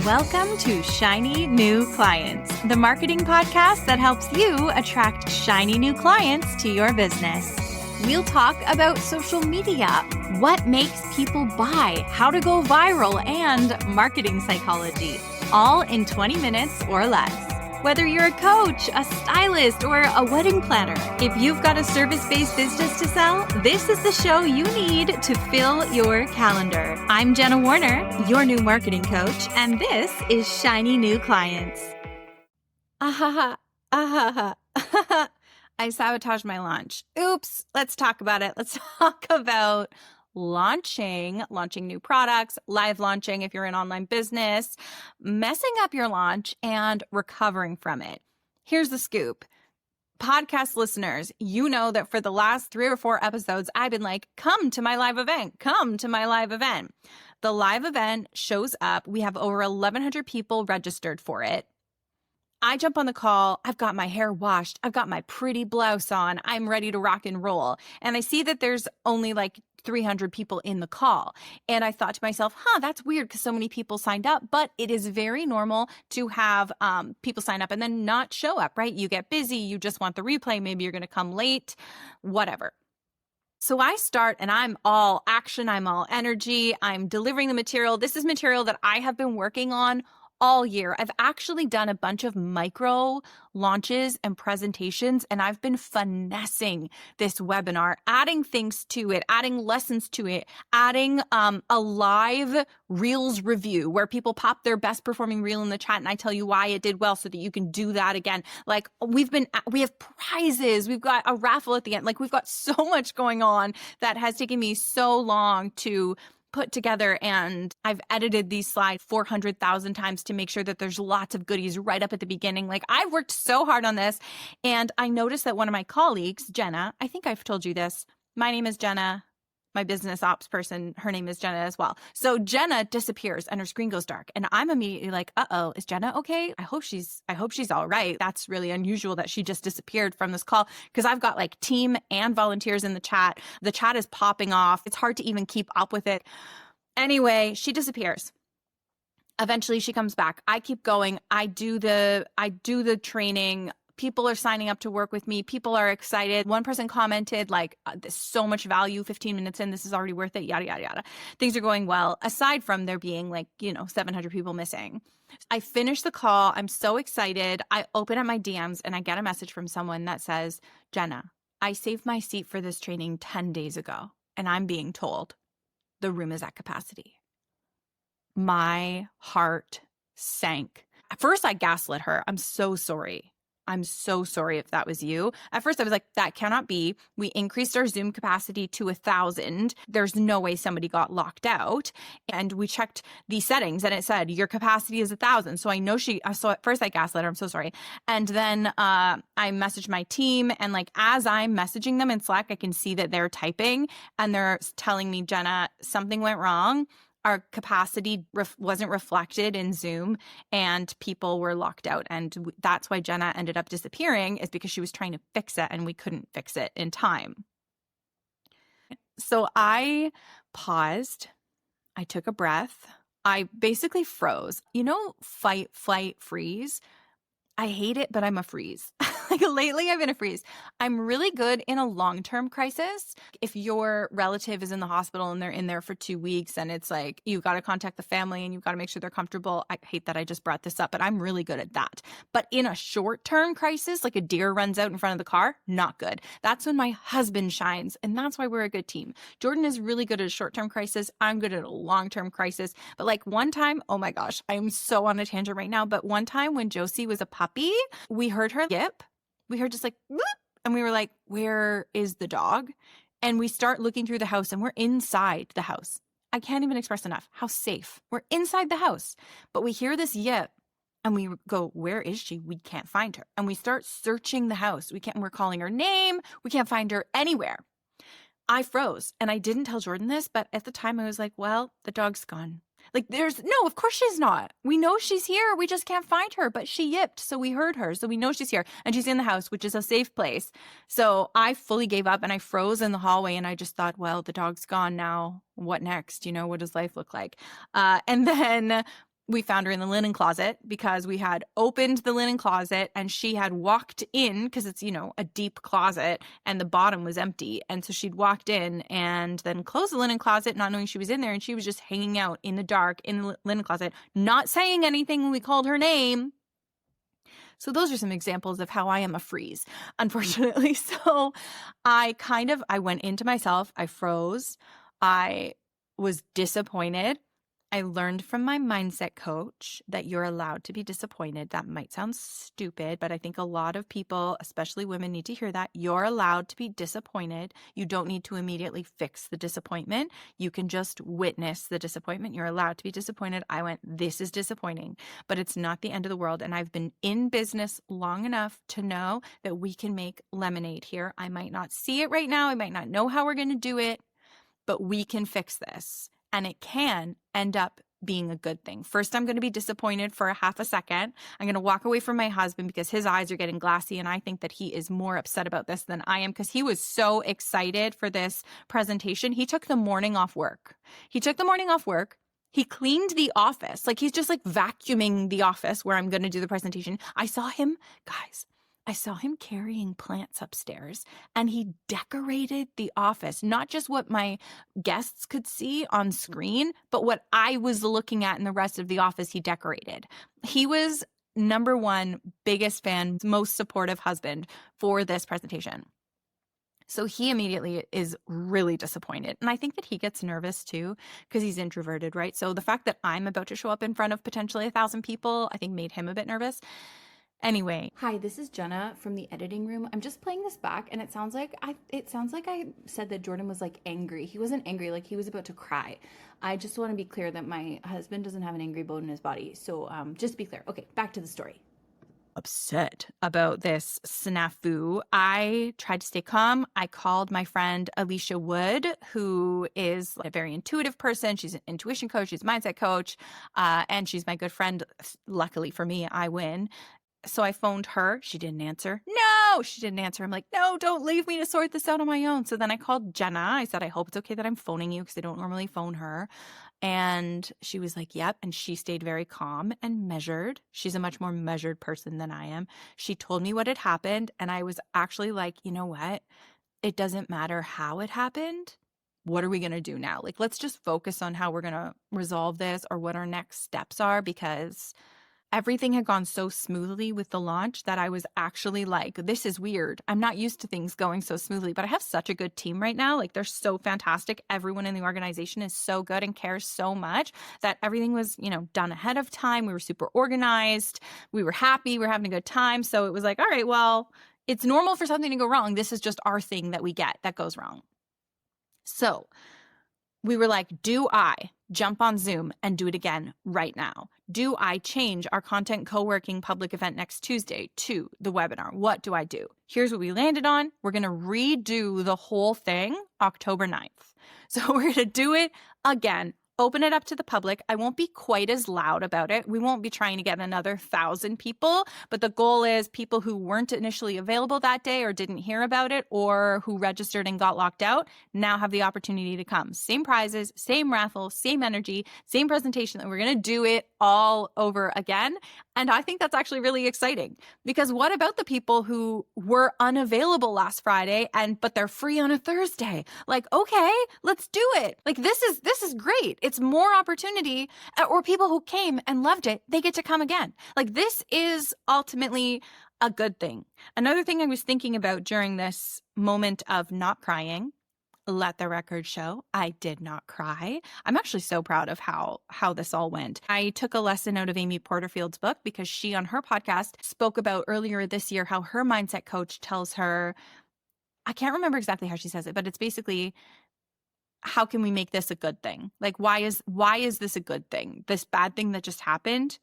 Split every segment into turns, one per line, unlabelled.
Welcome to Shiny New Clients, the marketing podcast that helps you attract shiny new clients to your business. We'll talk about social media, what makes people buy, how to go viral, and marketing psychology, all in 20 minutes or less. Whether you're a coach, a stylist, or a wedding planner, if you've got a service-based business to sell, this is the show you need to fill your calendar. I'm Jenna Warner, your new marketing coach, and this is Shiny New Clients. I sabotaged my launch. Oops, let's talk about it. Let's talk about launching new products, live launching if you're an online business, messing up your launch, and recovering from it. Here's the scoop. Podcast listeners, you know that for the last 3 or 4 episodes, I've been like, come to my live event, come to my live event. The live event shows up. We have over 1,100 people registered for it. I jump on the call. I've got my hair washed. I've got my pretty blouse on. I'm ready to rock and roll. And I see that there's only like 300 people in the call. And I thought to myself, that's weird because so many people signed up, but it is very normal to have people sign up and then not show up, right? You get busy. You just want the replay. Maybe you're going to come late, whatever. So I start and I'm all action. I'm all energy. I'm delivering the material. This is material that I have been working on all year. I've actually done a bunch of micro launches and presentations, and I've been finessing this webinar, adding things to it, adding lessons to it, adding a live Reels review where people pop their best performing reel in the chat and I tell you why it did well so that you can do that again. Like we have prizes. We've got a raffle at the end. Like we've got so much going on that has taken me so long to put together, and I've edited these slides 400,000 times to make sure that there's lots of goodies right up at the beginning. Like I've worked so hard on this, and I noticed that one of my colleagues, Jenna, I think I've told you this. My name is Jenna. My business ops person, her name is Jenna as well. So Jenna disappears and her screen goes dark. And I'm immediately like, uh-oh, is Jenna okay? I hope she's all right. That's really unusual that she just disappeared from this call because I've got like team and volunteers in the chat. The chat is popping off. It's hard to even keep up with it. Anyway, she disappears. Eventually she comes back. I keep going. I do the training. People are signing up to work with me. People are excited. One person commented like, there's so much value, 15 minutes in, this is already worth it, yada, yada, yada. Things are going well, aside from there being like, 700 people missing. I finish the call. I'm so excited. I open up my DMs and I get a message from someone that says, Jenna, I saved my seat for this training 10 days ago, and I'm being told the room is at capacity. My heart sank. At first, I gaslit her. I'm so sorry. I'm so sorry if that was you. At first, I was like, that cannot be. We increased our Zoom capacity to 1,000. There's no way somebody got locked out. And we checked the settings and it said, your capacity is 1,000. So I know so at first I gaslit her. I'm so sorry. And then I messaged my team. And like, as I'm messaging them in Slack, I can see that they're typing and they're telling me, Jenna, something went wrong. Our capacity wasn't reflected in Zoom and people were locked out. And that's why Jenna ended up disappearing, is because she was trying to fix it and we couldn't fix it in time. So I paused. I took a breath. I basically froze. Fight, flight, freeze. I hate it, but I'm a freeze. Like lately I've been a freeze. I'm really good in a long-term crisis. If your relative is in the hospital and they're in there for 2 weeks and it's like, you got to contact the family and you've got to make sure they're comfortable. I hate that I just brought this up, but I'm really good at that. But in a short-term crisis, like a deer runs out in front of the car, not good. That's when my husband shines. And that's why we're a good team. Jordan is really good at a short-term crisis. I'm good at a long-term crisis. But like one time, oh my gosh, I'm so on a tangent right now. But one time when Josie was a puppy, we heard her yip. We heard just like, whoop, and we were like, where is the dog? And we start looking through the house and we're inside the house. I can't even express enough how safe. We're inside the house, but we hear this yip and we go, where is she? We can't find her. And we start searching the house. We're calling her name. We can't find her anywhere. I froze and I didn't tell Jordan this, but at the time I was like, well, the dog's gone. Like no, of course she's not. We know she's here. We just can't find her, but she yipped. So we heard her. So we know she's here and she's in the house, which is a safe place. So I fully gave up and I froze in the hallway and I just thought, well, the dog's gone now. What next? What does life look like? And then we found her in the linen closet because we had opened the linen closet and she had walked in because it's, a deep closet and the bottom was empty. And so she'd walked in and then closed the linen closet, not knowing she was in there. And she was just hanging out in the dark in the linen closet, not saying anything when we called her name. So those are some examples of how I am a freeze, unfortunately. So I went into myself. I froze. I was disappointed. I learned from my mindset coach that you're allowed to be disappointed. That might sound stupid, but I think a lot of people, especially women, need to hear that. You're allowed to be disappointed. You don't need to immediately fix the disappointment. You can just witness the disappointment. You're allowed to be disappointed. I went, this is disappointing, but it's not the end of the world. And I've been in business long enough to know that we can make lemonade here. I might not see it right now. I might not know how we're going to do it, but we can fix this. And it can end up being a good thing. First, I'm going to be disappointed for a half a second. I'm going to walk away from my husband because his eyes are getting glassy. And I think that he is more upset about this than I am because he was so excited for this presentation. He took the morning off work. He cleaned the office. Like he's just like vacuuming the office where I'm going to do the presentation. I saw him carrying plants upstairs and he decorated the office, not just what my guests could see on screen, but what I was looking at in the rest of the office he decorated. He was number one, biggest fan, most supportive husband for this presentation. So he immediately is really disappointed. And I think that he gets nervous too because he's introverted, right? So the fact that I'm about to show up in front of potentially 1,000 people, I think made him a bit nervous. Anyway, hi, this is Jenna from the editing room. I'm just playing this back and it sounds like I said that Jordan was like angry. He wasn't angry, like he was about to cry. I just want to be clear that my husband doesn't have an angry bone in his body. So just to be clear. Okay, back to the story. Upset about this snafu. I tried to stay calm. I called my friend Alicia Wood, who is a very intuitive person. She's an intuition coach. She's a mindset coach. And she's my good friend. Luckily for me, I win. So I phoned her. She didn't answer. No, she didn't answer. I'm like, no, don't leave me to sort this out on my own. So then I called Jenna. I said, I hope it's okay that I'm phoning you because I don't normally phone her. And she was like, yep. And she stayed very calm and measured. She's a much more measured person than I am. She told me what had happened. And I was actually like, you know what? It doesn't matter how it happened. What are we going to do now? Like, let's just focus on how we're going to resolve this or what our next steps are, because everything had gone so smoothly with the launch that I was actually like, this is weird. I'm not used to things going so smoothly, but I have such a good team right now. Like, they're so fantastic. Everyone in the organization is so good and cares so much that everything was, done ahead of time. We were super organized. We were happy. We were having a good time. So it was like, all right, well, it's normal for something to go wrong. This is just our thing that we get that goes wrong. So we were like, do I jump on Zoom and do it again right now? Do I change our content co-working public event next Tuesday to the webinar? What do I do? Here's what we landed on. We're going to redo the whole thing October 9th. So we're going to do it again. Open it up to the public. I won't be quite as loud about it. We won't be trying to get another 1,000 people, but the goal is people who weren't initially available that day or didn't hear about it or who registered and got locked out now have the opportunity to come. Same prizes, same raffle, same energy, same presentation, and we're going to do it all over again. And I think that's actually really exciting because what about the people who were unavailable last Friday but they're free on a Thursday? Like, okay, let's do it. Like, this is great. It's more opportunity, or people who came and loved it, they get to come again. Like, this is ultimately a good thing. Another thing I was thinking about during this moment of not crying, let the record show, I did not cry. I'm actually so proud of how this all went. I took a lesson out of Amy Porterfield's book because she, on her podcast, spoke about earlier this year how her mindset coach tells her, I can't remember exactly how she says it, but it's basically, how can we make this a good thing? Like, why is this a good thing? This bad thing that just happened?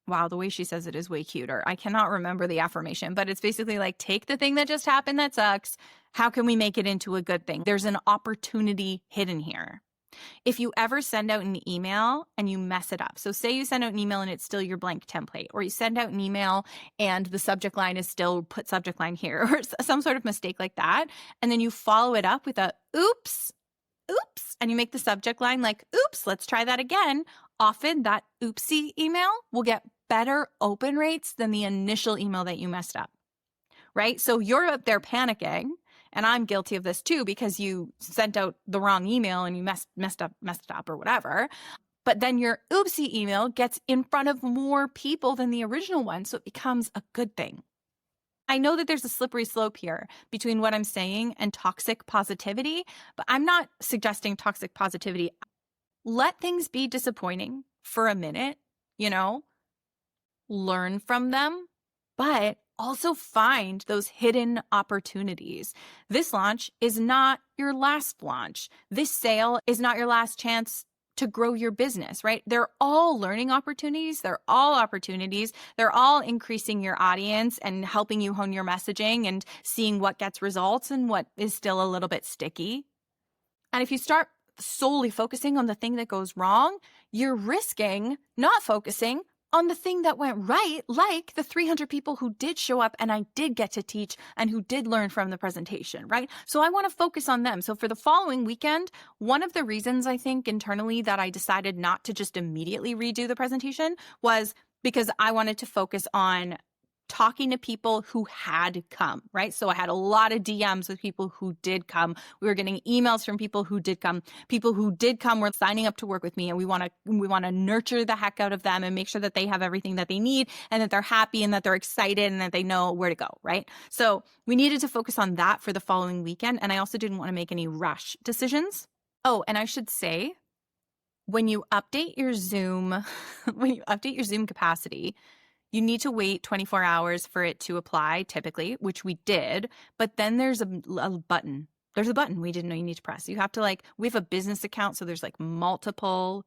Wow, the way she says it is way cuter. I cannot remember the affirmation, but it's basically like, take the thing that just happened that sucks. How can we make it into a good thing? There's an opportunity hidden here. If you ever send out an email and you mess it up, so say you send out an email and it's still your blank template, or you send out an email and the subject line is still put subject line here, or some sort of mistake like that, and then you follow it up with a oops, and you make the subject line like, oops, let's try that again. often that oopsie email will get better open rates than the initial email that you messed up, right? So you're up there panicking, and I'm guilty of this too because you sent out the wrong email and you messed up or whatever. But then your oopsie email gets in front of more people than the original one, so it becomes a good thing. I know that there's a slippery slope here between what I'm saying and toxic positivity, but I'm not suggesting toxic positivity. Let things be disappointing for a minute, learn from them, but also find those hidden opportunities. This launch is not your last launch. This sale is not your last chance to grow your business, right? They're all learning opportunities. They're all opportunities. They're all increasing your audience and helping you hone your messaging and seeing what gets results and what is still a little bit sticky. And if you start solely focusing on the thing that goes wrong, you're risking not focusing on the thing that went right, like the 300 people who did show up and I did get to teach and who did learn from the presentation, right? So I want to focus on them. So for the following weekend, one of the reasons I think internally that I decided not to just immediately redo the presentation was because I wanted to focus on talking to people who had come, right? So I had a lot of DMs with people who did come. We were getting emails from people who did come. People who did come were signing up to work with me, and we want to nurture the heck out of them and make sure that they have everything that they need and that they're happy and that they're excited and that they know where to go, right? So we needed to focus on that for the following weekend, and I also didn't want to make any rush decisions. Oh, and I should say, when you update your Zoom capacity, you need to wait 24 hours for it to apply, typically, which we did. But then there's a button. There's a button we didn't know you need to press. You have to we have a business account. So there's multiple,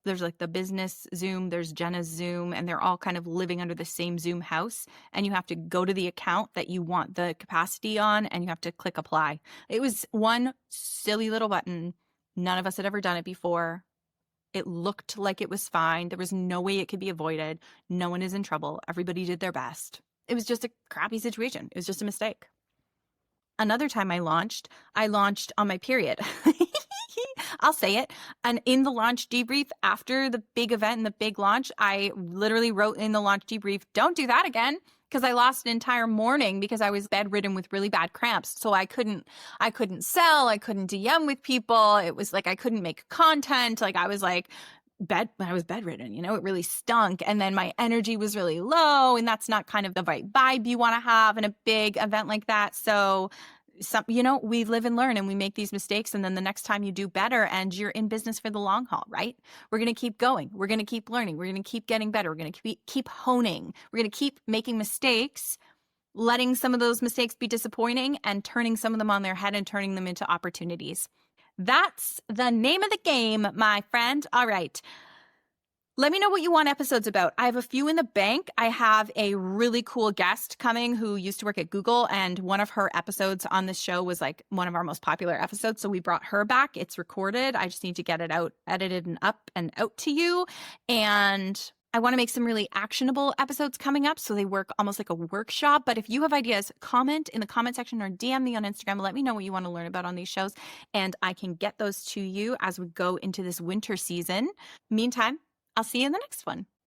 there's the business Zoom, there's Jenna's Zoom, and they're all kind of living under the same Zoom house. And you have to go to the account that you want the capacity on, and you have to click apply. It was one silly little button. None of us had ever done it before. It looked like it was fine. There was no way it could be avoided. No one is in trouble. Everybody did their best. It was just a crappy situation. It was just a mistake. Another time I launched on my period. I'll say it. And in the launch debrief after the big event and the big launch, I literally wrote in the launch debrief, don't do that again. Because I lost an entire morning because I was bedridden with really bad cramps. So I couldn't sell, I couldn't DM with people. It was I couldn't make content. I was bedridden, it really stunk. And then my energy was really low, and that's not kind of the right vibe you want to have in a big event like that. So we live and learn, and we make these mistakes. And then the next time you do better, and you're in business for the long haul, right? We're going to keep going. We're going to keep learning. We're going to keep getting better. We're going to keep honing. We're going to keep making mistakes, letting some of those mistakes be disappointing and turning some of them on their head and turning them into opportunities. That's the name of the game, my friend. All right. Let me know what you want episodes about. I have a few in the bank. I have a really cool guest coming who used to work at Google, and one of her episodes on this show was one of our most popular episodes. So we brought her back. It's recorded. I just need to get it out, edited and up and out to you. And I want to make some really actionable episodes coming up, so they work almost like a workshop. But if you have ideas, comment in the comment section or DM me on Instagram. Let me know what you want to learn about on these shows, and I can get those to you as we go into this winter season. Meantime, I'll see you in the next one.